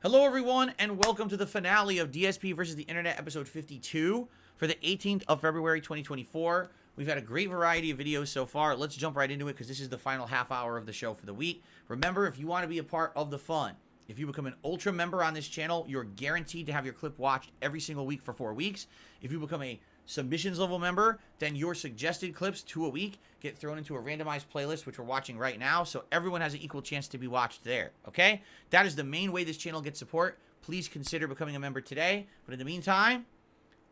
Hello everyone, and welcome to the finale of DSP versus the Internet, episode 52 for the 18th of February 2024. We've had a great variety of videos so far. Let's jump right into it because this is the final half hour of the show for the week. Remember, if you want to be a part of the fun, if you become an Ultra member on this channel, you're guaranteed to have your clip watched every single week for 4 weeks. If you become a submissions level member, then your suggested clips 2 a week get thrown into a randomized playlist, which we're watching right now, so everyone has an equal chance to be watched there. Okay, that is the main way this channel gets support. Please consider becoming a member today. But in the meantime,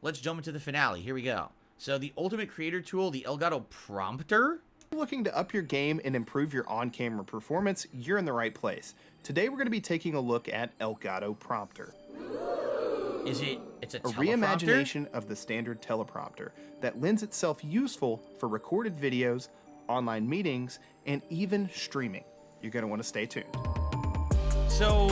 let's jump into the finale. Here we go. So the ultimate creator tool, the Elgato Prompter. Looking to up your game and improve your on-camera performance, you're in the right place. Today we're going to be taking a look at Elgato Prompter. It's a reimagination of the standard teleprompter that lends itself useful for recorded videos, online meetings, and even streaming. You're going to want to stay tuned. So,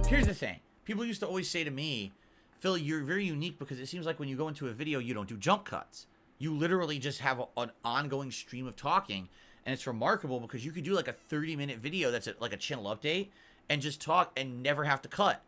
here's the thing. People used to always say to me, Phil, you're very unique because it seems like when you go into a video, you don't do jump cuts. You literally just have an ongoing stream of talking, and it's remarkable because you could do like a 30-minute video that's like a channel update and just talk and never have to cut.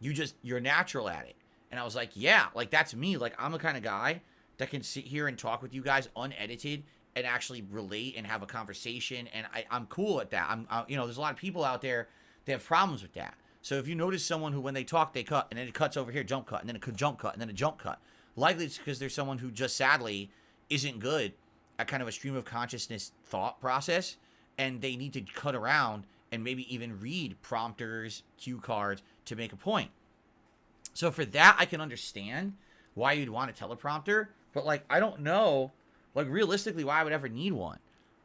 You're natural at it. And I was like, yeah, like that's me. Like I'm the kind of guy that can sit here and talk with you guys unedited and actually relate and have a conversation. And I'm cool at that. There's a lot of people out there that have problems with that. So if you notice someone who, when they talk, they cut, and then it cuts over here, jump cut, and then a jump cut, and then a jump cut. Likely it's because there's someone who just sadly isn't good at kind of a stream of consciousness thought process, and they need to cut around and maybe even read prompters, cue cards to make a point. So for that, I can understand why you'd want a teleprompter, but like, I don't know, like realistically, why I would ever need one.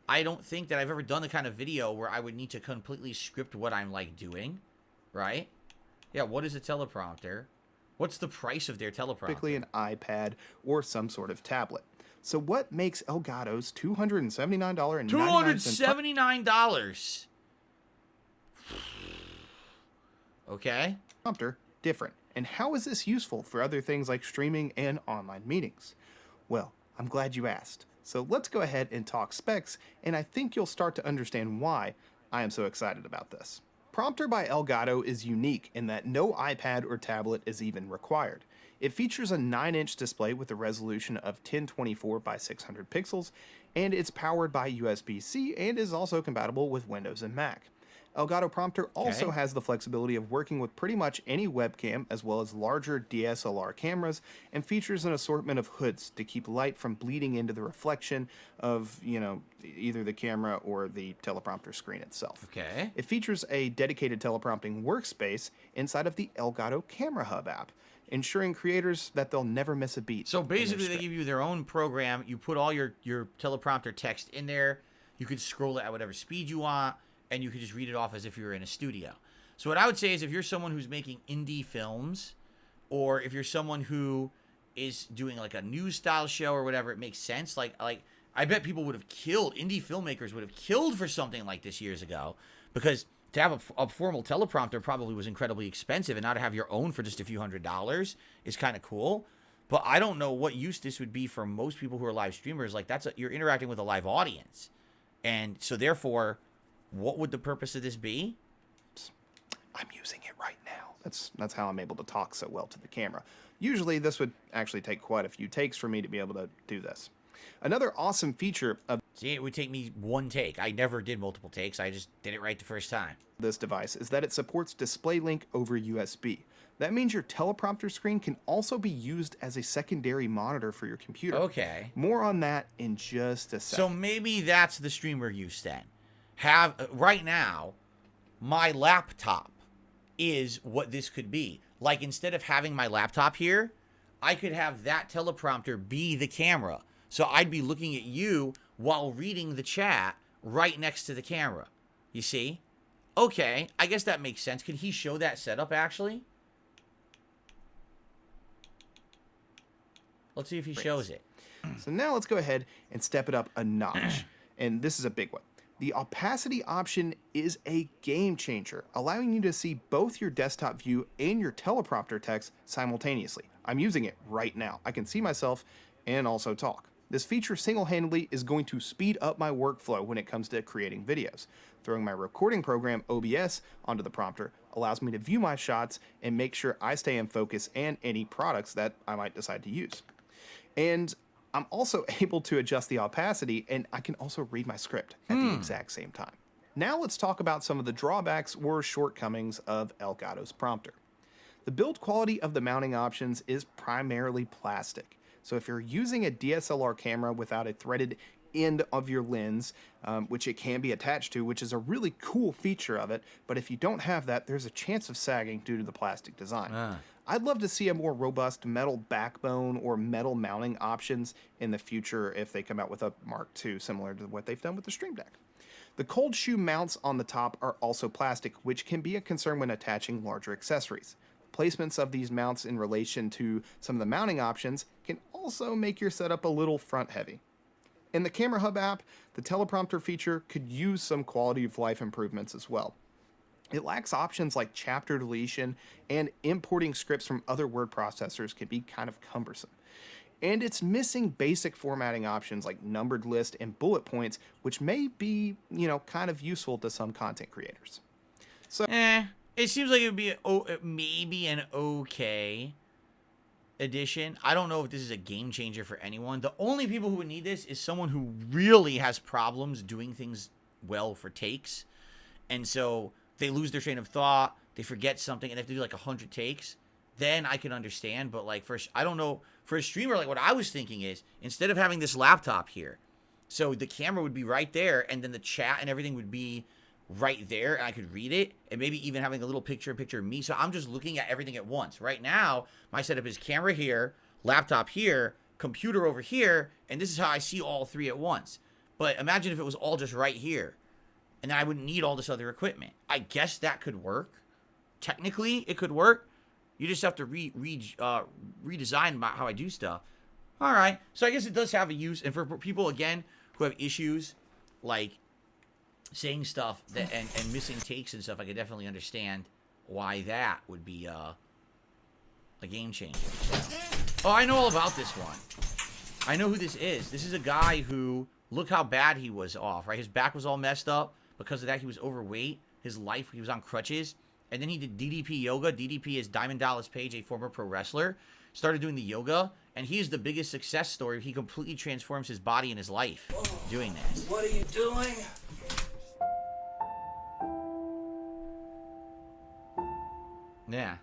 I don't think that I've ever done the kind of video where I would need to completely script what I'm like doing, right? Yeah, what is a teleprompter? What's the price of their teleprompter? Typically an iPad or some sort of tablet. So what makes Elgato's $279.99 $279? Okay. prompter different? And how is this useful for other things like streaming and online meetings? Well, I'm glad you asked. So let's go ahead and talk specs, and I think you'll start to understand why I am so excited about this. Prompter by Elgato is unique in that no iPad or tablet is even required. It features a 9-inch display with a resolution of 1024 by 600 pixels, and it's powered by USB-C and is also compatible with Windows and Mac. Elgato Prompter also has the flexibility of working with pretty much any webcam as well as larger DSLR cameras, and features an assortment of hoods to keep light from bleeding into the reflection of, either the camera or the teleprompter screen itself. Okay. It features a dedicated teleprompting workspace inside of the Elgato Camera Hub app, ensuring creators that they'll never miss a beat. So basically they give you their own program. You put all your teleprompter text in there. You can scroll it at whatever speed you want, and you can just read it off as if you were in a studio. So what I would say is if you're someone who's making indie films, or if you're someone who is doing like a news style show or whatever, it makes sense. Like I bet people would have killed, indie filmmakers would have killed for something like this years ago, because to have a formal teleprompter probably was incredibly expensive, and now to have your own for just a few $100s is kind of cool. But I don't know what use this would be for most people who are live streamers. Like you're interacting with a live audience. And so therefore, what would the purpose of this be? I'm using it right now. That's how I'm able to talk so well to the camera. Usually this would actually take quite a few takes for me to be able to do this. Another awesome feature of it would take me one take. I never did multiple takes. I just did it right the first time. This device is that it supports display link over USB. That means your teleprompter screen can also be used as a secondary monitor for your computer. Okay. More on that in just a second. So maybe that's the streamer use then. Right now, my laptop is what this could be. Like, instead of having my laptop here, I could have that teleprompter be the camera. So I'd be looking at you while reading the chat right next to the camera. You see? Okay, I guess that makes sense. Can he show that setup, actually? Let's see if he shows it. So now let's go ahead and step it up a notch. And this is a big one. The opacity option is a game changer, allowing you to see both your desktop view and your teleprompter text simultaneously. I'm using it right now. I can see myself and also talk. This feature single-handedly is going to speed up my workflow when it comes to creating videos. Throwing my recording program, OBS, onto the prompter allows me to view my shots and make sure I stay in focus and any products that I might decide to use. And I'm also able to adjust the opacity, and I can also read my script at the exact same time. Now let's talk about some of the drawbacks or shortcomings of Elgato's prompter. The build quality of the mounting options is primarily plastic. So if you're using a DSLR camera without a threaded end of your lens, which it can be attached to, which is a really cool feature of it, but if you don't have that, there's a chance of sagging due to the plastic design. I'd love to see a more robust metal backbone or metal mounting options in the future if they come out with a Mark II similar to what they've done with the Stream Deck. The cold shoe mounts on the top are also plastic, which can be a concern when attaching larger accessories. Placements of these mounts in relation to some of the mounting options can also make your setup a little front heavy. In the Camera Hub app, the teleprompter feature could use some quality of life improvements as well. It lacks options like chapter deletion, and importing scripts from other word processors can be kind of cumbersome. And it's missing basic formatting options like numbered list and bullet points, which may be, kind of useful to some content creators. So, it seems like it would be maybe an okay addition. I don't know if this is a game changer for anyone. The only people who would need this is someone who really has problems doing things well for takes. And so they lose their train of thought, they forget something, and they have to do like 100 takes. Then I can understand. But like I don't know, for a streamer, like what I was thinking is, instead of having this laptop here, so the camera would be right there, and then the chat and everything would be right there, and I could read it, and maybe even having a little picture of me. So I'm just looking at everything at once. Right now, my setup is camera here, laptop here, computer over here, and this is how I see all three at once. But imagine if it was all just right here, and then I wouldn't need all this other equipment. I guess that could work. Technically, it could work. You just have to redesign how I do stuff. All right. So I guess it does have a use. And for people, again, who have issues like saying stuff that and missing takes and stuff, I could definitely understand why that would be a game changer. So. Oh, I know all about this one. I know who this is. This is a guy who, look how bad he was off, right? His back was all messed up. Because of that, he was overweight. His life, he was on crutches. And then he did DDP Yoga. DDP is Diamond Dallas Page, a former pro wrestler. Started doing the yoga. And he is the biggest success story. He completely transforms his body and his life doing this. What are you doing? Yeah.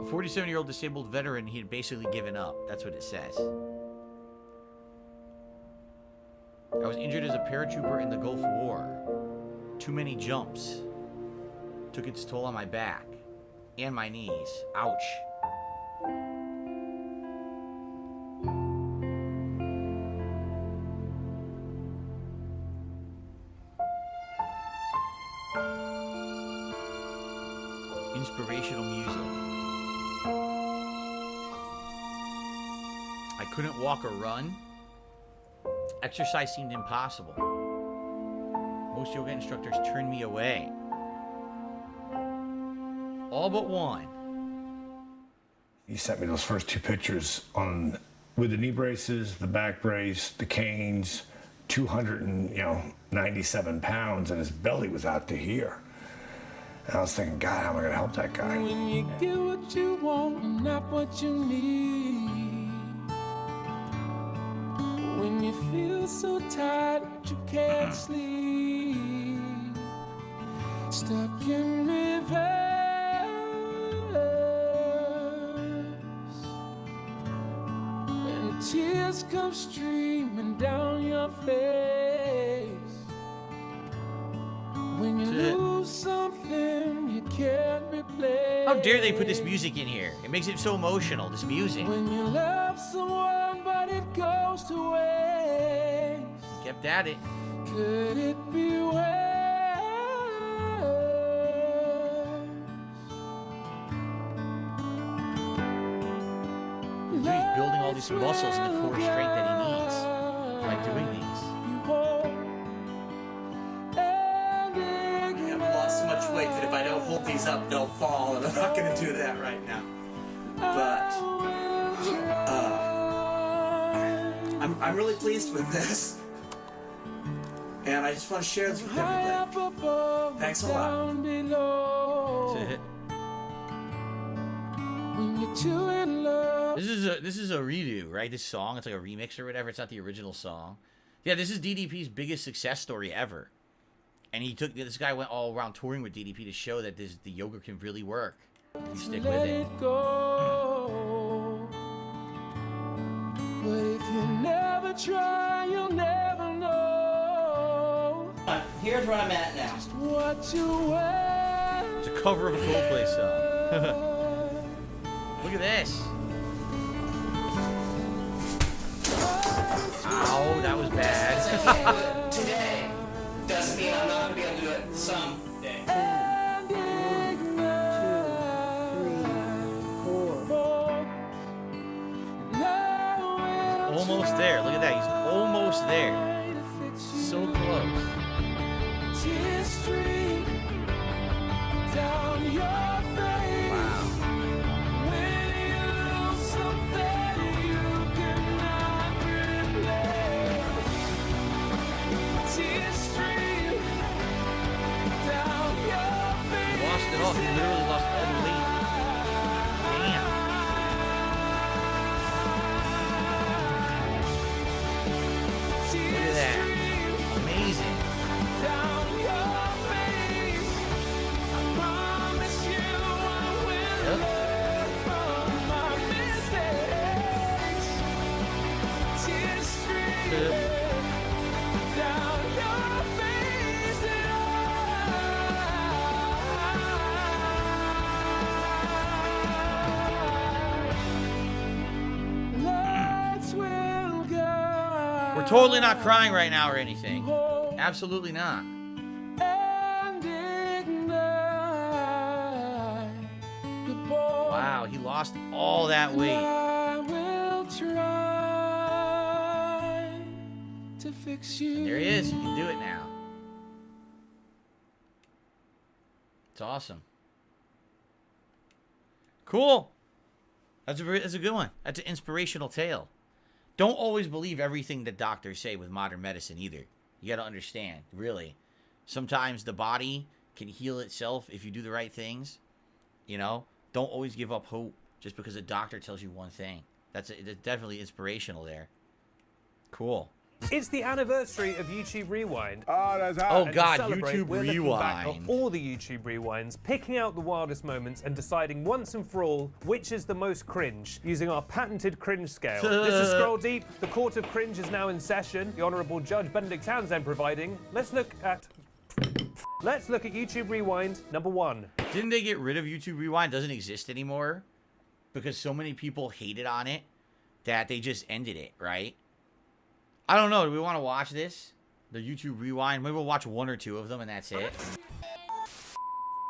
A 47-year-old disabled veteran, he had basically given up. That's what it says. I was injured as a paratrooper in the Gulf War. Too many jumps. Took its toll on my back. And my knees. Ouch. Inspirational music. I couldn't walk or run. Exercise seemed impossible. Most yoga instructors turned me away. All but one. He sent me those first two pictures with the knee braces, the back brace, the canes, 297 pounds, and his belly was out to here. And I was thinking, God, how am I going to help that guy? When you get what you want and not what you need. When you feel so tired that you can't sleep. Stuck in reverse. And tears come streaming down your face. When you lose something you can't replace. How dare they put this music in here? It makes it so emotional, this music. When you love someone but it goes to waste. Kept at it. Could it be worse? Dude, he's building all these muscles in the core strength that he needs. doing these. I've lost so much weight that if I don't hold these up, they'll fall, and I'm not going to do that right now. But I'm really pleased with this, and I just want to share this with everybody. Thanks a lot. That's it. This is a redo, right? This song, it's like a remix or whatever. It's not the original song. Yeah, this is DDP's biggest success story ever. And this guy went all around touring with DDP to show that the yoga can really work if you stick with it. But if you never try, you'll never know. Here's where I'm at now. Just what you wear. It's a cover of a Coldplay song. Look at this. Ow, that was bad. Today doesn't mean I'm not going to be able to do it someday. Almost there. Look at that. He's almost there. So close. Wow. He lost it all. He literally lost all the weight. Damn. Look at that. Amazing. Yep. We're totally not crying right now or anything. Absolutely not. Wow, he lost all that weight. There he is. He can do it now. It's awesome. Cool. That's a good one. That's an inspirational tale. Don't always believe everything that doctors say with modern medicine either. You got to understand, really. Sometimes the body can heal itself if you do the right things. You know, don't always give up hope just because a doctor tells you one thing. That's definitely inspirational there. Cool. It's the anniversary of YouTube Rewind. Oh God, YouTube we're looking back Rewind. at all the YouTube Rewinds, picking out the wildest moments and deciding once and for all which is the most cringe, using our patented cringe scale. This is Scroll Deep. The Court of Cringe is now in session. The Honourable Judge Benedict Townsend providing. Let's look at YouTube Rewind number 1. Didn't they get rid of YouTube Rewind? It doesn't exist anymore because so many people hated on it that they just ended it, right? I don't know. Do we want to watch this? The YouTube Rewind? Maybe we'll watch one or two of them and that's it.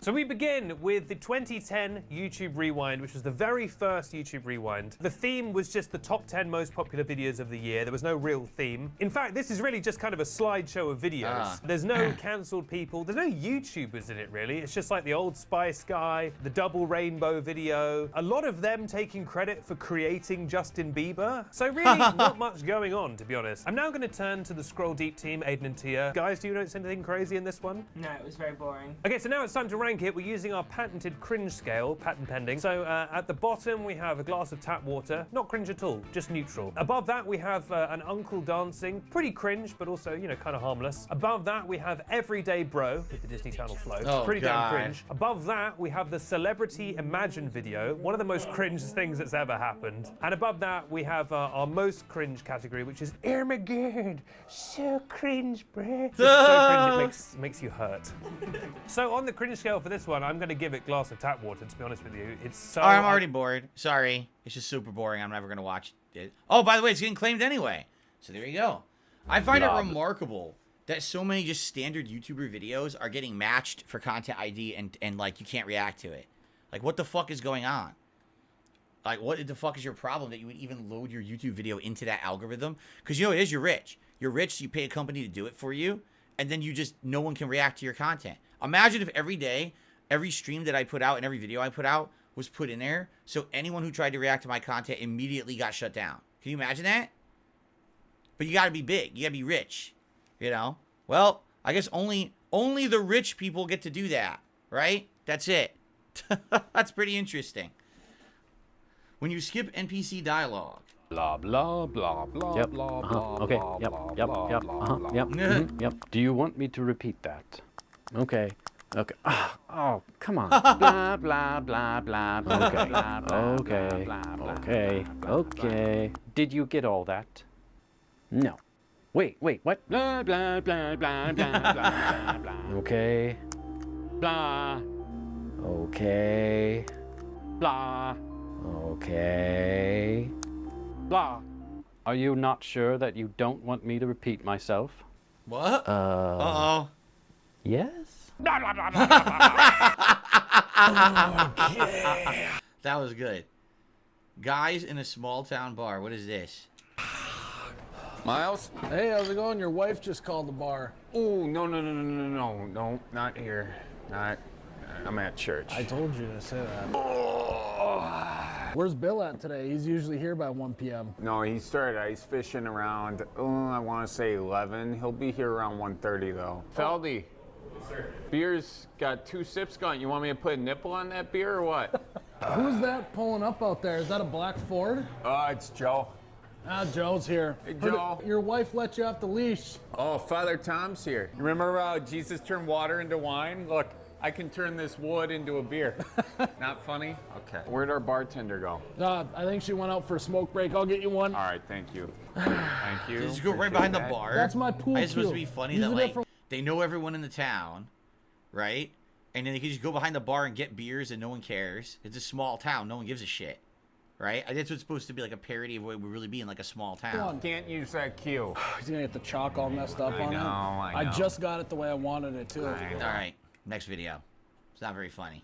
So we begin with the 2010 YouTube Rewind, which was the very first YouTube Rewind. The theme was just the top 10 most popular videos of the year. There was no real theme. In fact, this is really just kind of a slideshow of videos. There's no cancelled people. There's no YouTubers in it, really. It's just like the Old Spice guy, the double rainbow video. A lot of them taking credit for creating Justin Bieber. So really, not much going on, to be honest. I'm now going to turn to the Scroll Deep team, Aiden and Tia. Guys, do you notice anything crazy in this one? No, it was very boring. Okay, so now it's time to rank it. We're using our patented cringe scale, patent pending. So at the bottom we have a glass of tap water, not cringe at all, just neutral. Above that we have an uncle dancing, pretty cringe, but also, you know, kind of harmless. Above that we have Everyday Bro with the Disney Channel flow, pretty damn cringe. Above that we have the Celebrity Imagine video, one of the most cringe things that's ever happened. And above that we have our most cringe category, which is Armageddon. So cringe, bruh. It's so cringe it makes you hurt. So on the cringe scale for this one, I'm going to give it glass of tap water, to be honest with you. It's so... I'm already bored. Sorry. It's just super boring. I'm never going to watch it. Oh, by the way, it's getting claimed anyway. So there you go. I find it remarkable that so many just standard YouTuber videos are getting matched for content ID and like, you can't react to it. Like, what the fuck is going on? Like, what the fuck is your problem that you would even load your YouTube video into that algorithm? Because, you know, it is, you're rich. You're rich, so you pay a company to do it for you, and then no one can react to your content. Imagine if every day, every stream that I put out and every video I put out was put in there, so anyone who tried to react to my content immediately got shut down. Can you imagine that? But you gotta be big. You gotta be rich. You know? Well, I guess only the rich people get to do that, right? That's it. That's pretty interesting. When you skip NPC dialogue. Blah blah blah blah Yep. blah Uh-huh. blah. Okay. blah, Yep. blah, Yep. blah, Yep. blah, Uh-huh. blah, Yep. blah. Mhm, Yep. Do you want me to repeat that? Okay. Okay. Oh, come on. Blah blah blah blah. Okay. Okay. Okay. Okay. Did you get all that? No. Wait. What? Blah blah blah blah blah blah blah. Okay. Blah. Okay. Blah. Okay. Blah. Are you not sure that you don't want me to repeat myself? What? Uh-oh. Yes? That was good. Guys in a small town bar. What is this? Miles? Hey, how's it going? Your wife just called the bar. Oh, no, not here. I'm at church. I told you to say that. Where's Bill at today? He's usually here by 1 p.m. No, he started ice fishing around, I want to say 11. He'll be here around 1:30 though. Feldy. Yes, sir. Beer's got 2 sips gone. You want me to put a nipple on that beer or what? Who's that pulling up out there? Is that a black Ford? It's Joe. Ah, Joe's here. Hey, Joe. Your wife let you off the leash. Oh, Father Tom's here. You remember how Jesus turned water into wine? Look, I can turn this wood into a beer. Not funny? Okay. Where'd our bartender go? I think she went out for a smoke break. I'll get you one. All right, thank you. Thank you. Did you go right Appreciate behind that. the bar? That's my pool It's supposed to cue. be funny Use that it like for- they know everyone in the town, right? And then they can just go behind the bar and get beers and no one cares. It's a small town. No one gives a shit. Right? That's what's supposed to be like a parody of what it would really be in like a small town. Can't use that cue. He's gonna get the chalk all messed up on it. I know. I just got it the way I wanted it too. All right. Next video. It's not very funny.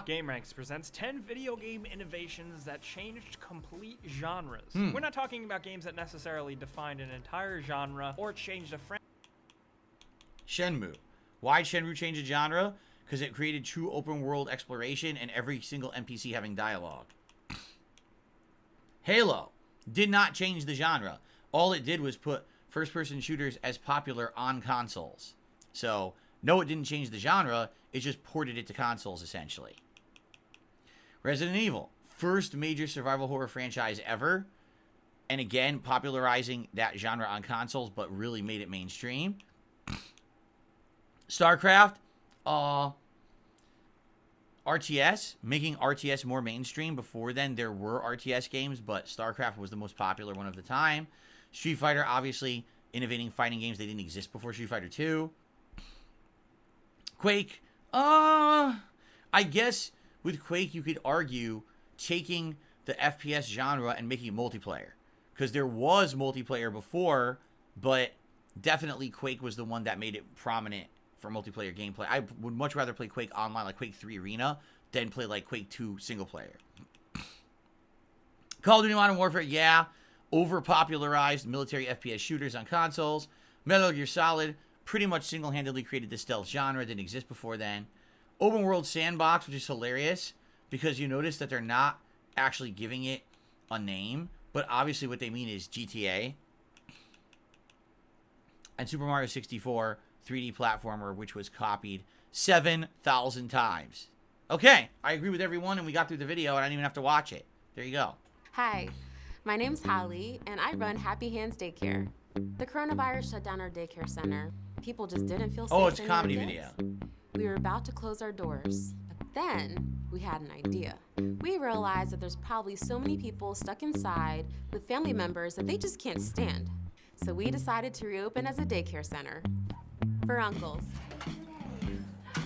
GameRanks presents 10 video game innovations that changed complete genres. We're not talking about games that necessarily defined an entire genre or changed a franchise. Shenmue. Why did Shenmue change the genre? Because it created true open world exploration and every single NPC having dialogue. Halo did not change the genre. All it did was put first-person shooters as popular on consoles. So, no, it didn't change the genre. It just ported it to consoles, essentially. Resident Evil. First major survival horror franchise ever. And again, popularizing that genre on consoles, but really made it mainstream. StarCraft. RTS, making RTS more mainstream. Before then, there were RTS games, but StarCraft was the most popular one of the time. Street Fighter, obviously, innovating fighting games. They didn't exist before Street Fighter 2. Quake, I guess with Quake, you could argue taking the FPS genre and making it multiplayer. Because there was multiplayer before, but definitely Quake was the one that made it prominent for multiplayer gameplay. I would much rather play Quake online, like Quake 3 Arena, than play like Quake 2 single player. Call of Duty Modern Warfare, yeah. Over-popularized military FPS shooters on consoles. Metal Gear Solid pretty much single-handedly created the stealth genre. Didn't exist before then. Open World Sandbox, which is hilarious, because you notice that they're not actually giving it a name, but obviously what they mean is GTA. And Super Mario 64, 3D platformer, which was copied 7,000 times. Okay, I agree with everyone, and we got through the video, and I didn't even have to watch it. There you go. Hi, my name's Holly, and I run Happy Hands Daycare. The coronavirus shut down our daycare center. People just didn't feel safe. Oh, it's a sending comedy their video. kids. We were about to close our doors, but then we had an idea. We realized that there's probably so many people stuck inside with family members that they just can't stand. So we decided to reopen as a daycare center for uncles.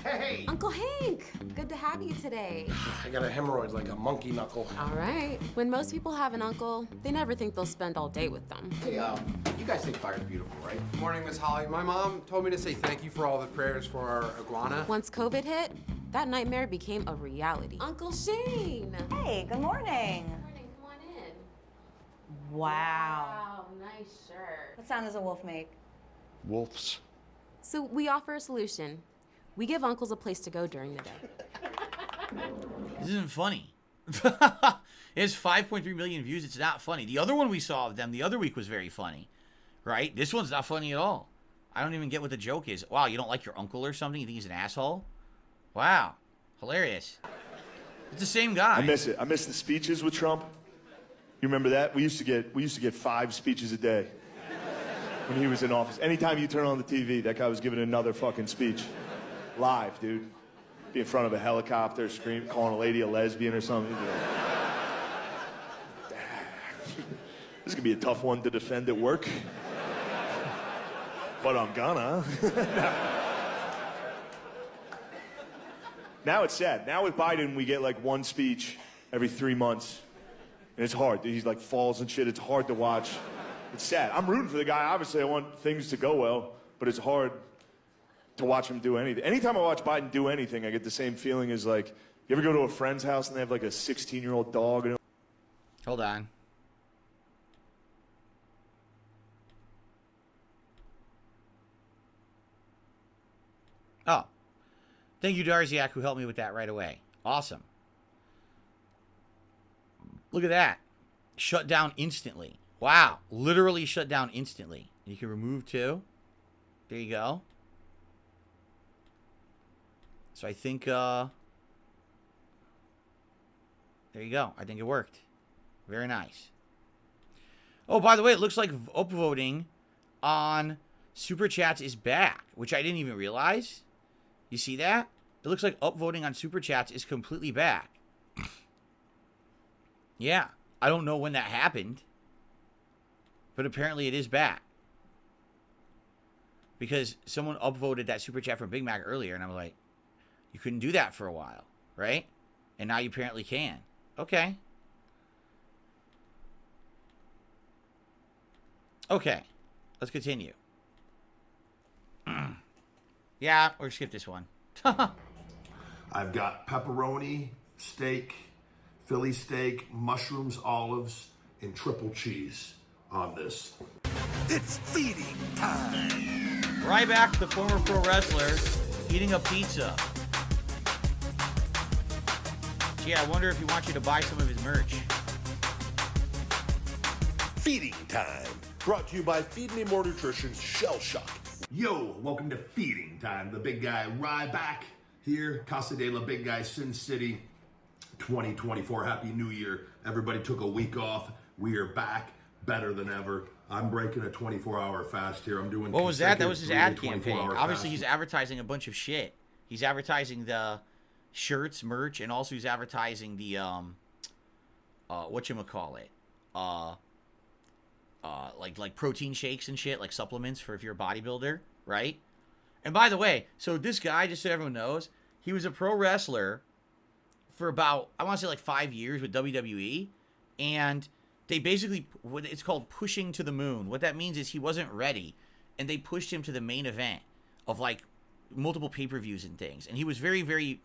Hey! Uncle Hank, good to have you today. I got a hemorrhoid like a monkey knuckle. All right. When most people have an uncle, they never think they'll spend all day with them. Hey, you guys think fire's beautiful, right? Good morning, Miss Holly. My mom told me to say thank you for all the prayers for our iguana. Once COVID hit, that nightmare became a reality. Uncle Shane! Hey, good morning. Good morning, come on in. Wow. Nice shirt. What sound does a wolf make? Wolves. So we offer a solution. We give uncles a place to go during the day. This isn't funny. It has 5.3 million views. It's not funny. The other one we saw of them the other week was very funny, right? This one's not funny at all. I don't even get what the joke is. Wow, you don't like your uncle or something? You think he's an asshole? Wow, hilarious. It's the same guy. I miss it. I miss the speeches with Trump. You remember that? We used to get 5 speeches a day when he was in office. Anytime you turn on the TV, that guy was giving another fucking speech. Live, dude. Be in front of a helicopter, scream, calling a lady a lesbian or something. This is gonna be a tough one to defend at work. But I'm gonna. Now it's sad. Now with Biden, we get like 1 speech every 3 months. And it's hard. He's like falls and shit. It's hard to watch. It's sad. I'm rooting for the guy. Obviously, I want things to go well, but it's hard to watch him do anything. Anytime I watch Biden do anything, I get the same feeling as like, you ever go to a friend's house and they have like a 16-year-old dog? And Hold on. Oh. Thank you, Darziak, who helped me with that right away. Awesome. Look at that. Shut down instantly. Wow. Literally shut down instantly. You can remove too. There you go. So I think, there you go. I think it worked. Very nice. Oh, by the way, it looks like upvoting on Super Chats is back, which I didn't even realize. You see that? It looks like upvoting on Super Chats is completely back. Yeah. I don't know when that happened, but apparently it is back. Because someone upvoted that Super Chat from Big Mac earlier, and I was like, you couldn't do that for a while, right? And now you apparently can. Okay. Okay. Let's continue. Yeah, or skip this one. I've got pepperoni, steak, Philly steak, mushrooms, olives, and triple cheese on this. It's feeding time. Ryback, the former pro wrestler, eating a pizza. Gee, I wonder if he wants you to buy some of his merch. Feeding time. Brought to you by Feed Me More Nutrition's Shell Shock. Yo, welcome to Feeding Time. The big guy Ryback here, Casa de la Big Guy, Sin City, 2024. Happy New Year. Everybody took a week off. We are back, better than ever. I'm breaking a 24-hour fast here. I'm doing. What was that? That was his ad campaign. 24-hour Obviously, fast. he's advertising a bunch of shit. He's advertising the shirts, merch, and also he's advertising the whatchamacallit? Like protein shakes and shit, like supplements for if you're a bodybuilder, right? And by the way, so this guy, just so everyone knows, he was a pro wrestler for about, I want to say like 5 years with WWE, and they basically, it's called pushing to the moon. What that means is he wasn't ready, and they pushed him to the main event of like multiple pay-per-views and things, and he was very, very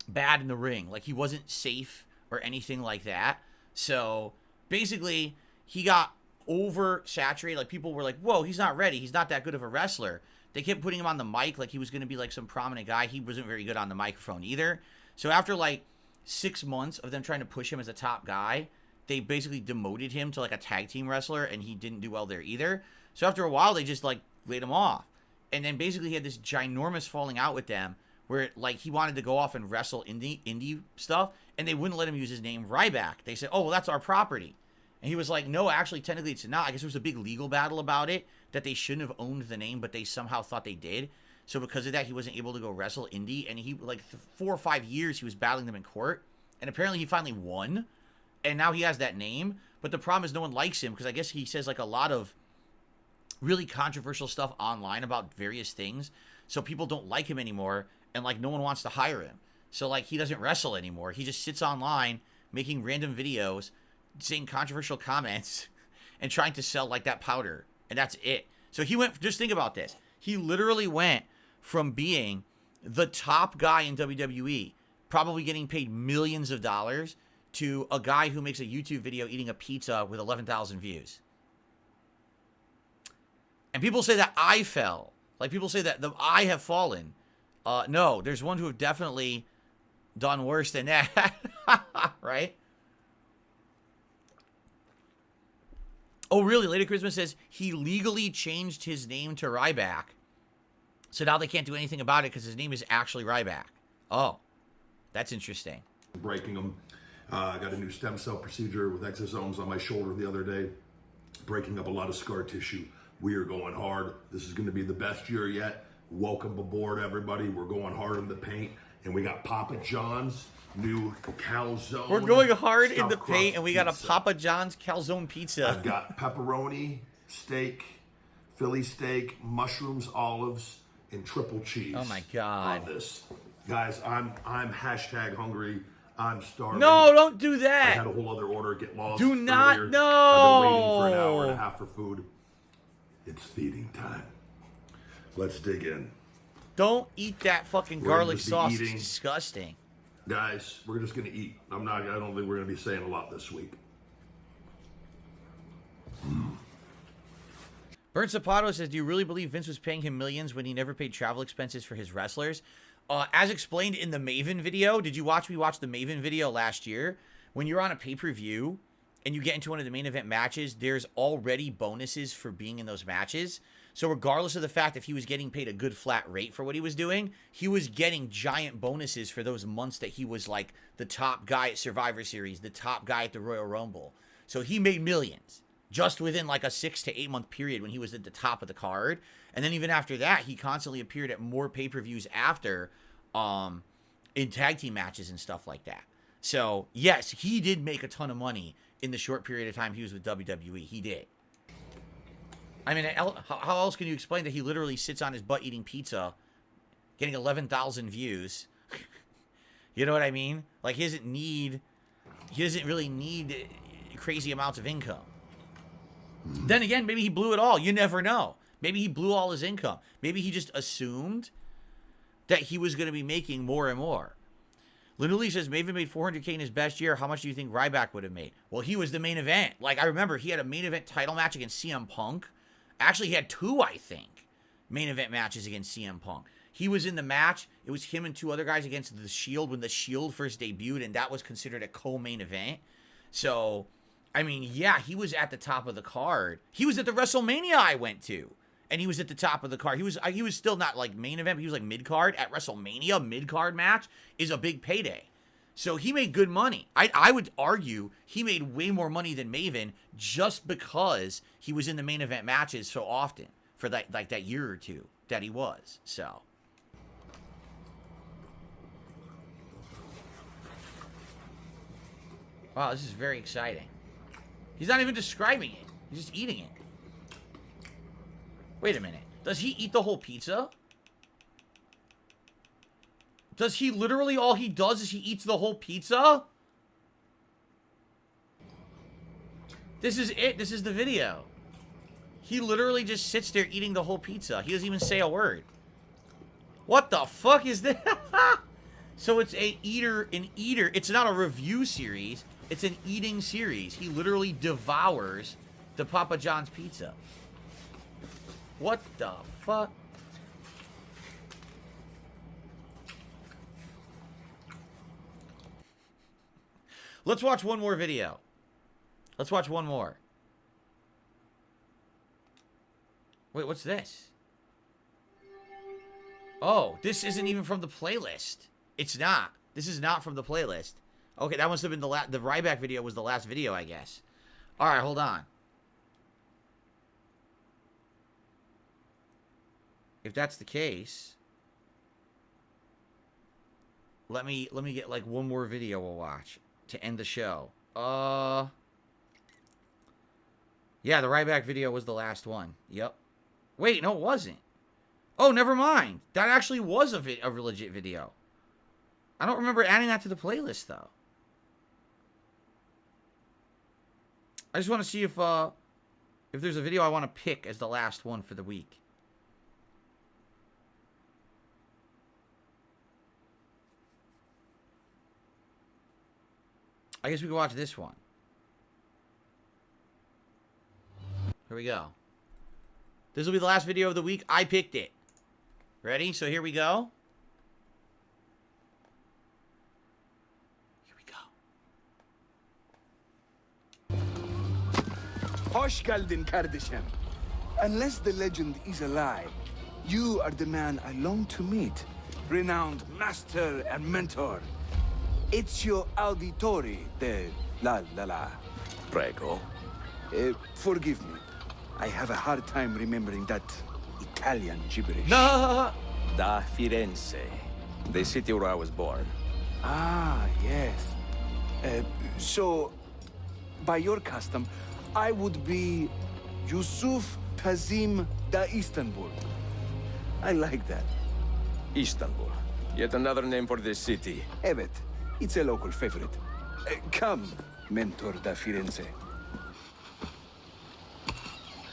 bad in the ring. Like he wasn't safe or anything like that. So basically, he got oversaturated. Like people were like, whoa, he's not ready. He's not that good of a wrestler. They kept putting him on the mic like he was going to be like some prominent guy. He wasn't very good on the microphone either. So after like 6 months of them trying to push him as a top guy, they basically demoted him to like a tag team wrestler, and he didn't do well there either. So after a while, they just like laid him off. And then basically he had this ginormous falling out with them where like he wanted to go off and wrestle indie stuff, and they wouldn't let him use his name Ryback. They said, oh, well, that's our property. And he was like, no, actually, technically it's not. I guess there was a big legal battle about it, that they shouldn't have owned the name, but they somehow thought they did. So because of that, he wasn't able to go wrestle indie. And he, like, 4 or 5 years, he was battling them in court. And apparently he finally won. And now he has that name. But the problem is no one likes him, because I guess he says, like, a lot of really controversial stuff online about various things. So people don't like him anymore. And, like, no one wants to hire him. So, like, he doesn't wrestle anymore. He just sits online making random videos, saying controversial comments, and trying to sell like that powder, and that's it. So he went, just think about this, he literally went from being the top guy in WWE, probably getting paid millions of dollars, to a guy who makes a YouTube video eating a pizza with 11,000 views. And people say that I fell. Like, people say that I have fallen. No, there's one who have definitely done worse than that. Right? Oh, really? Lady Christmas says he legally changed his name to Ryback. So now they can't do anything about it because his name is actually Ryback. Oh, that's interesting. Breaking them. I got a new stem cell procedure with exosomes on my shoulder the other day. Breaking up a lot of scar tissue. We are going hard. This is going to be the best year yet. Welcome aboard, everybody. We're going hard in the paint. And we got Papa John's new calzone. We're going hard in the stuffed paint, and we got a pizza. Papa John's calzone pizza. I've got pepperoni, steak, Philly steak, mushrooms, olives, and triple cheese. Oh my God. On this, guys, I'm hashtag hungry. I'm starving. No, don't do that. I had a whole other order get lost. Do not. earlier. No. I've been waiting for an hour and a half for food. It's feeding time. Let's dig in. Don't eat that fucking We're gonna garlic just be sauce. eating. It's disgusting. Guys, we're just gonna eat. I don't think we're gonna be saying a lot this week. Burnt Zapato says, do you really believe Vince was paying him millions when he never paid travel expenses for his wrestlers? As explained in the Maven video, did you watch me watch the Maven video last year? When you're on a pay-per-view and you get into one of the main event matches, there's already bonuses for being in those matches. So regardless of the fact if he was getting paid a good flat rate for what he was doing, he was getting giant bonuses for those months that he was like the top guy at Survivor Series, the top guy at the Royal Rumble. So he made millions just within like a 6 to 8 month period when he was at the top of the card. And then even after that, he constantly appeared at more pay-per-views after in tag team matches and stuff like that. So yes, he did make a ton of money in the short period of time he was with WWE. He did. I mean, how else can you explain that he literally sits on his butt eating pizza, getting 11,000 views? You know what I mean? Like, he doesn't really need crazy amounts of income. Then again, maybe he blew it all. You never know. Maybe he blew all his income. Maybe he just assumed that he was going to be making more and more. Linuli says, Maven made $400K in his best year. How much do you think Ryback would have made? Well, he was the main event. Like, I remember he had a main event title match against CM Punk. Actually, he had two, I think, main event matches against CM Punk. He was in the match. It was him and two other guys against The Shield when The Shield first debuted, and that was considered a co-main event. So, I mean, yeah, he was at the top of the card. He was at the WrestleMania I went to, and he was at the top of the card. He was still not like main event, but he was like mid-card. At WrestleMania, mid-card match is a big payday. So he made good money. I would argue he made way more money than Maven just because he was in the main event matches so often for that year or two that he was. So. Wow, this is very exciting. He's not even describing it. He's just eating it. Wait a minute. Does he eat the whole pizza? Does he literally, all he does is he eats the whole pizza? This is it. This is the video. He literally just sits there eating the whole pizza. He doesn't even say a word. What the fuck is this? So it's an eater. It's not a review series. It's an eating series. He literally devours the Papa John's pizza. What the fuck? Let's watch one more video. Let's watch one more. Wait, what's this? Oh, this isn't even from the playlist. It's not. This is not from the playlist. Okay, that must have been the Ryback video was the last video, I guess. All right, hold on. If that's the case, let me get like one more video we'll watch to end the show. Yeah, the Ryback video was the last one. Yep. Wait, no, it wasn't. Oh, never mind. That actually was a legit video. I don't remember adding that to the playlist, though. I just want to see if there's a video I want to pick as the last one for the week. I guess we can watch this one. Here we go. This will be the last video of the week. I picked it. Ready? So here we go. Here we go. Hoş geldin kardeşim. Unless the legend is a lie, you are the man I long to meet. Renowned master and mentor. Ezio Auditore de la. Prego. Forgive me. I have a hard time remembering that Italian gibberish. Da Firenze, the city where I was born. Ah, yes. So, by your custom, I would be Yusuf Kazim da Istanbul. I like that. Istanbul. Yet another name for this city. Evet, it's a local favorite. Come, mentor da Firenze.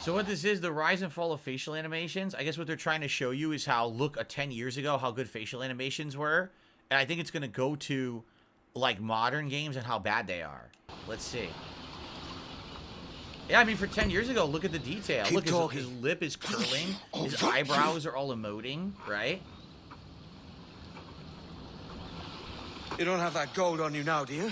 So what this is, the rise and fall of facial animations. I guess what they're trying to show you is how, look, 10 years ago, how good facial animations were. And I think it's going to go to, like, modern games and how bad they are. Let's see. Yeah, I mean, for 10 years ago, look at the detail. Look, his lip is curling. His eyebrows are all emoting, right? You don't have that gold on you now, do you?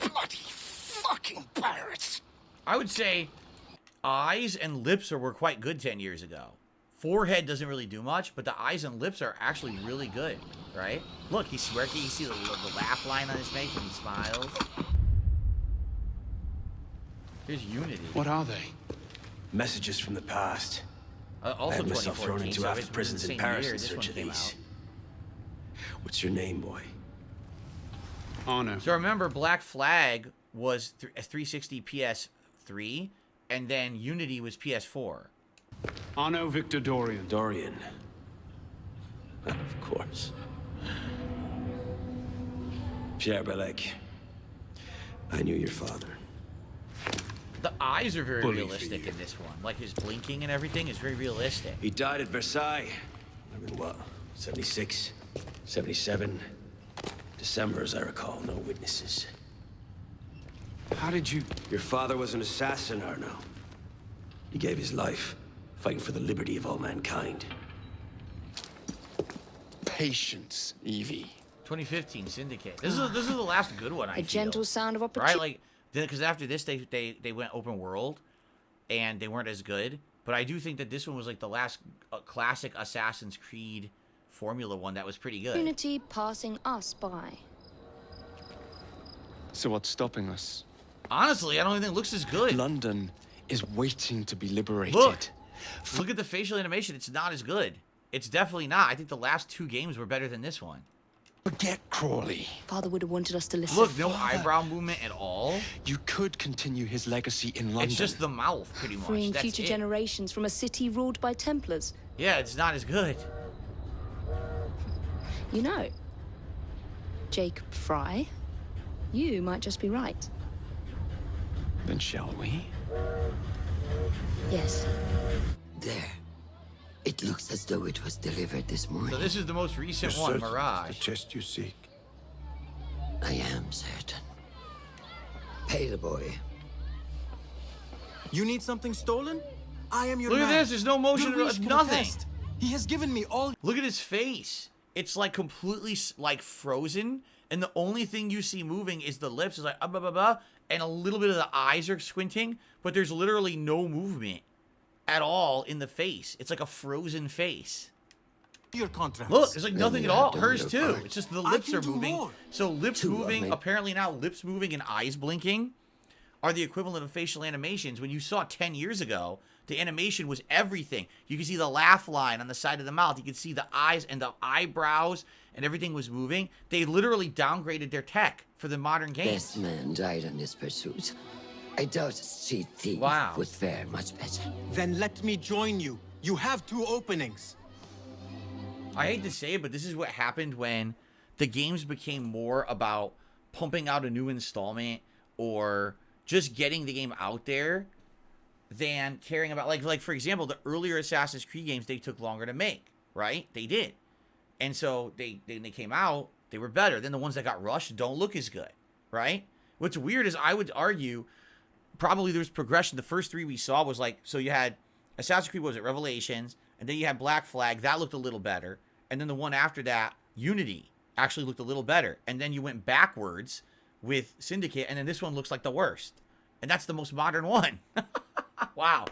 Bloody fucking pirates! I would say eyes and lips were quite good 10 years ago. Forehead doesn't really do much, but the eyes and lips are actually really good, right? Look, he's smirking. You see the laugh line on his face when he smiles. Here's Unity. What are they? Messages from the past. Also I had myself thrown 2014, into so half it's the prisons the in same Paris year in this search one of came these. out. What's your name, boy? Honor. So remember, Black Flag was 360 PS3, and then Unity was PS4. Arno Victor Dorian. Dorian. Of course. Pierre Belek. I knew your father. The eyes are very Bully realistic for you. in this one. Like his blinking and everything is very realistic. He died at Versailles. I mean, what? 76? 77? December, as I recall. No witnesses. How did you... Your father was an assassin, Arno. He gave his life, fighting for the liberty of all mankind. Patience, Evie. 2015 Syndicate. This is the last good one. I feel. Gentle sound of Right, opportunity. like because after this they went open world, and they weren't as good. But I do think that this one was like the last classic Assassin's Creed formula one that was pretty good. Opportunity passing us by. So what's stopping us? Honestly, I don't even think it looks as good. London is waiting to be liberated. Look at the facial animation. It's not as good. It's definitely not. I think the last two games were better than this one. Forget Crawley. Father would have wanted us to listen. Look, no eyebrow movement at all. You could continue his legacy in London. It's just the mouth, pretty much. Freeing That's future it. generations from a city ruled by Templars. Yeah, it's not as good. You know, Jacob Fry, you might just be right. Then shall we? Yes. There. It looks as though it was delivered this morning. So this is the most recent You're one, certain Mirage. it's the chest you seek. I am certain. Pay the boy. You need something stolen? I am your Look man. at this. There's no motion. Luis can Nothing. attest. He has given me all. Look at his face. It's like completely like frozen, and the only thing you see moving is the lips. It's like blah, blah, blah, and a little bit of the eyes are squinting, but there's literally no movement at all in the face. It's like a frozen face. Your contract. Look, there's like nothing at all. done Hers your too. part. It's just the I lips can are do moving. more. So lips Two of moving, me. apparently now lips moving and eyes blinking are the equivalent of facial animations. When you saw 10 years ago, the animation was everything. You could see the laugh line on the side of the mouth. You could see the eyes and the eyebrows and everything was moving. They literally downgraded their tech for the modern games. Best man died on this pursuit. I doubt a street thief would fare much better. Then let me join you. You have two openings. I hate to say it, but this is what happened when the games became more about pumping out a new installment or just getting the game out there than caring about, like for example, the earlier Assassin's Creed games, they took longer to make, right? They did. And so they came out, they were better. Then the ones that got rushed don't look as good, right? What's weird is I would argue probably there's progression. The first 3 we saw was like, so you had Assassin's Creed, what was it, Revelations, and then you had Black Flag. That looked a little better. And then the one after that, Unity, actually looked a little better. And then you went backwards with Syndicate, and then this one looks like the worst. And that's the most modern one. Wow.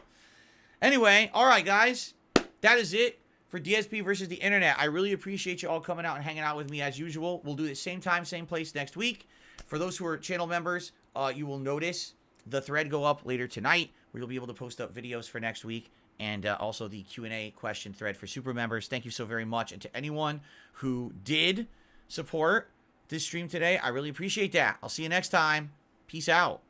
Anyway, all right, guys. That is it for DSP versus the internet. I really appreciate you all coming out and hanging out with me as usual. We'll do it same time, same place next week. For those who are channel members, you will notice the thread go up later tonight, where you'll be able to post up videos for next week, and also the Q&A question thread for super members. Thank you so very much. And to anyone who did support this stream today, I really appreciate that. I'll see you next time. Peace out.